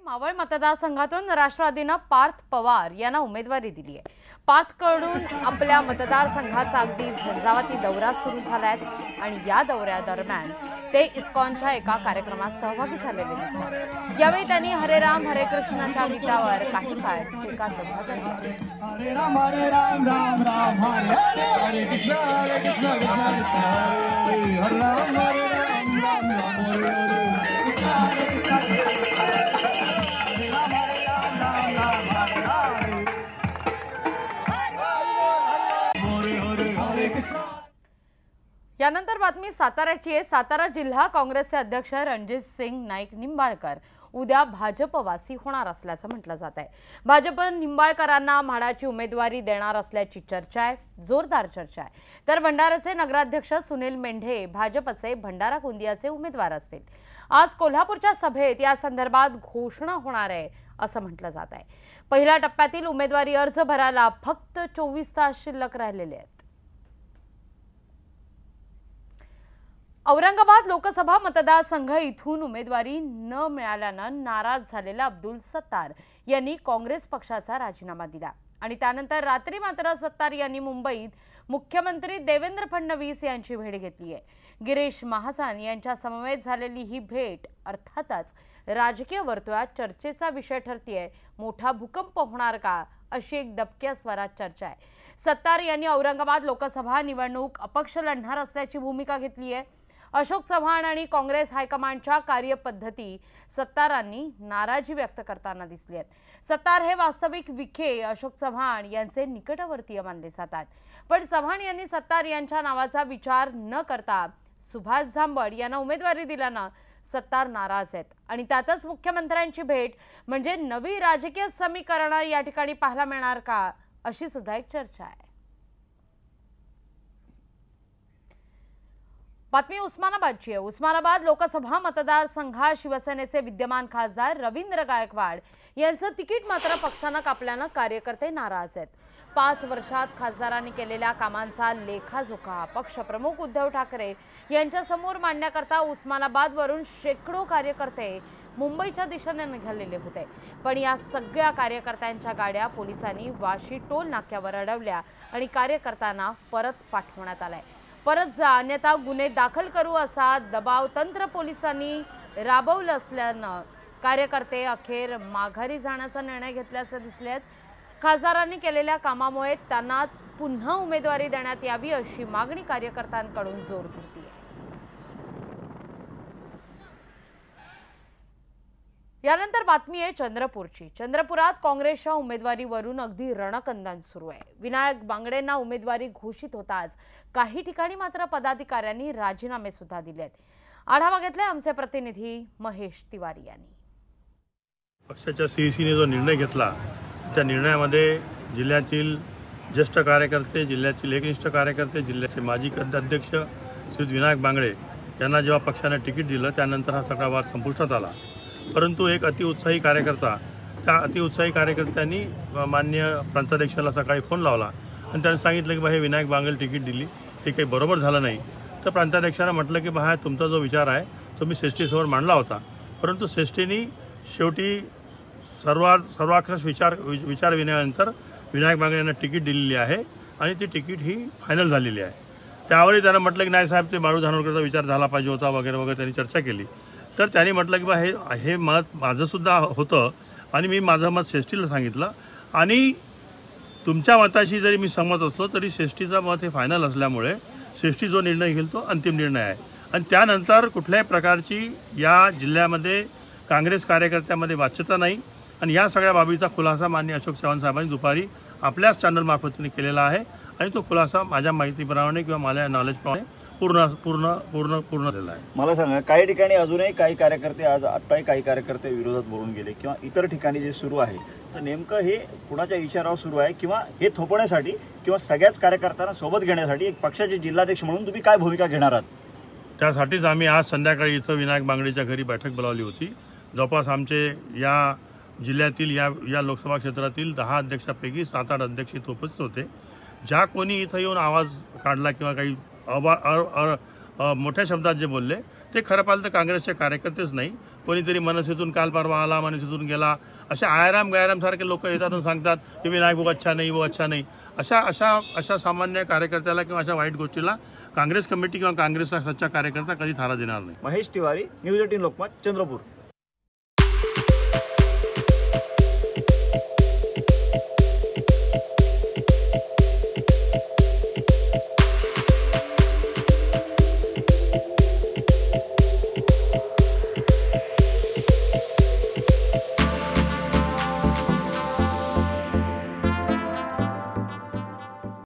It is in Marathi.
मावळ मतदारसंघातून राष्ट्रवादीने पार्थ पवार यांना उमेदवारी दिली आहे। पार्थकडून आपल्या मतदारसंघाचा अगदी झंझावाती दौरा सुरू झालाय आणि या दौऱ्यादरम्यान ते इस्कॉनच्या एका कार्यक्रमात सहभागी झालेले दिसतात। यावेळी त्यांनी हरे राम हरे कृष्णाच्या गीतावर काही काळ टीका सुद्धा केली। हरे राम राम राम हरे कृष्ण कृष्ण कृष्ण हरे राम राम यानंतर बातमी साताऱ्याची आहे। सातारा जिल्हा काँग्रेसचे अध्यक्ष रणजित सिंग नाईक निंबाळकर उद्या भाजपवासी होणार असल्याचं म्हटलं जात आहे। भाजप निंबाळकरांना म्हाडाची उमेदवारी देणार असल्याची चर्चा आहे, जोरदार चर्चा आहे। तर भंडाराचे नगराध्यक्ष सुनील मेंढे भाजपचे भंडारा गोंदियाचे उमेदवार असतील। आज कोल्हापूरच्या सभेत या संदर्भात घोषणा होणार आहे असं म्हटलं जात आहे। पहिल्या टप्प्यातील उमेदवारी अर्ज भरायला फक्त 24 तास शिल्लक राहिलेले आहेत। औरंगाबाद लोकसभा मतदारसंघ इथून उमेदवारी न मिळाल्यानं नाराज झालेला अब्दुल सत्तार यांनी काँग्रेस पक्षाचा राजीनामा दिला आणि त्यानंतर रात्री मात्र सत्तार यांनी मुंबईत मुख्यमंत्री देवेंद्र फडणवीस यांची भेट घेतली आहे। गिरीश महाजन यांच्या समवेत झालेली ही भेट अर्थातच राजकीय वर्तुळात चर्चेचा विषय ठरतीये। मोठा भूकंप होणार का अशी एक दबक्या स्वरात चर्चा आहे। सत्तार यांनी औरंगाबाद लोकसभा निवडणूक अपक्ष लढणार असल्याची भूमिका घेतली आहे। अशोक चव्हाण आणि काँग्रेस हायकमांडच्या कार्यपद्धती सत्तारांनी नाराजी व्यक्त करताना दिसली आहेत। सत्तार हे वास्तविक विखे अशोक चव्हाण यांचे निकटवर्तीय मानले जातात, पण चव्हाण यांनी सत्तार यांच्या नावाचा विचार न करता सुभाष झांबड यांना उमेदवारी दिल्यानं सत्तार नाराज आहेत आणि त्यातच मुख्यमंत्र्यांची भेट म्हणजे नवी राजकीय समीकरण या ठिकाणी पाहायला मिळणार का अशी सुद्धा एक चर्चा आहे। बातमी उस्मानाबादची आहे। उस्मानाबाद लोकसभा मतदारसंघात शिवसेनेचे विद्यमान खासदार रवींद्र गायकवाड यांचं तिकीट मात्र पक्षानं कापल्यानं कार्यकर्ते नाराज आहेत। 5 वर्षात खासदारांनी केलेल्या कामांचा लेखाजोखा पक्षप्रमुख उद्धव ठाकरे यांच्या समोर मांडण्याकरता उस्मानाबादवरून शेकडो कार्यकर्ते मुंबईच्या दिशेने निघालेले होते, पण या सगळ्या कार्यकर्त्यांच्या गाड्या पोलिसांनी वाशी टोल नाक्यावर अडवल्या आणि कार्यकर्त्यांना परत पाठवण्यात आलाय। परत जा अन्यथा गुन्हे दाखल करू असा दबाव तंत्र पोलिसांनी राबवलं असल्यानं कार्यकर्ते अखेर माघारी जाण्याचा निर्णय घेतल्याचे दिसले। खासदारांनी केलेल्या कामामुळे त्यांनाच पुन्हा उमेदवारी देण्यात यावी अशी मागणी कार्यकर्त्यांकडून जोर धरते। यानंतर बातमी आहे चंद्रपूरची। चंद्रपुरात काँग्रेसच्या उमेदवारीवरून अगदी रणकंदन सुरू आहे। विनायक बांगडेंना उमेदवारी घोषित होताच काही ठिकाणी मात्र पदाधिकाऱ्यांनी राजीनामे सुद्धा दिलेत। आढावा घेतलाय आमचे प्रतिनिधी महेश तिवारी यांनी। पक्षाच्या सीईसीने जो निर्णय घेतला त्या निर्णयामध्ये जिल्ह्यातील ज्येष्ठ कार्यकर्ते, जिल्ह्यातील एकनिष्ठ कार्यकर्ते, जिल्ह्याचे माजी अध्यक्ष श्री विनायक बांगडे यांना जेव्हा पक्षाने तिकीट दिलं त्यानंतर हा सगळा वाद संपुष्टात आला। परंतु एक अतिउत्साही कार्यकर्ता, त्या अतिउत्साही कार्यकर्त्यांनी माननीय प्रांताध्यक्षाला सकाळी फोन लावला आणि त्यांनी सांगितलं की बा हे विनायक बांगडेला तिकीट दिली हे काही बरोबर झालं नाही। तर प्रांताध्यक्षानं म्हटलं की बा तुमचा जो विचार आहे तो मी श्रेष्ठीसमोर मांडला होता, परंतु श्रेष्ठींनी शेवटी सर्वांकष विचारविनयानंतर विनायक बांगडे यांना तिकीट दिलेली आहे आणि ती तिकीट ही फायनल झालेली आहे। त्यावेळी त्यांना म्हटलं की नाही साहेब ते बाळू धानोरकरचा विचार झाला पाहिजे होता वगैरे वगैरे त्यांनी चर्चा केली। तर त्यांनी म्हटलं की बा हे मत माझंसुद्धा होतं आणि मी माझं मत श्रेष्ठीला सांगितलं आणि तुमच्या मताशी जरी मी सहमत असलो तरी श्रेष्ठीचं मत हे फायनल असल्यामुळे श्रेष्ठी जो निर्णय घेईल तो अंतिम निर्णय आहे आणि त्यानंतर कुठल्याही प्रकारची या जिल्ह्यामध्ये काँग्रेस कार्यकर्त्यामध्ये वाच्यता नाही आणि या सगळ्या बाबीचा खुलासा माननीय अशोक चव्हाण साहेबांनी दुपारी आपल्याच चॅनलमार्फत केलेला आहे आणि तो खुलासा माझ्या माहितीप्रमाणे किंवा माझ्या नॉलेजप्रमाणे पूर्ण झालेला आहे। मला सांगा, काही ठिकाणी अजूनही काही कार्यकर्ते आत्ताही काही कार्यकर्ते विरोधात बोलून गेले किंवा इतर ठिकाणी जे सुरू आहे तर नेमकं हे कुणाच्या इशारावर सुरू आहे किंवा हे थोपवण्यासाठी किंवा सगळ्याच कार्यकर्त्यांना सोबत घेण्यासाठी एक पक्षाचे जिल्हाध्यक्ष म्हणून तुम्ही काय भूमिका घेणार आहात? त्यासाठीच आम्ही आज संध्याकाळी इथं विनायक बांगडेच्या घरी बैठक बोलावली होती। जवळपास आमचे या जिल्ह्यातील या लोकसभा क्षेत्रातील 10 अध्यक्षापैकी 7-8 अध्यक्ष इथं उपस्थित होते। ज्या कोणी इथं येऊन आवाज काढला किंवा काही मोठ्या शब्दात जे बोलले ते खरं पाहिलं तर काँग्रेसचे कार्यकर्तेच नाही कोणीतरी मनसेतून काल परवा आला, मनसेतून गेला, अशा आयराम गैराम सारखे लोक येतात आणि सांगतात की विनायक भाऊ अच्छा नाही, वो अच्छा नाही. अशा सामान्य कार्यकर्त्याला किंवा अशा वाईट गोष्टीला काँग्रेस कमिटी किंवा काँग्रेसचा सच्चा कार्यकर्ता कधी थारा देणार नाही. महेश तिवारी, न्यूज 18 लोकमत, चंद्रपूर.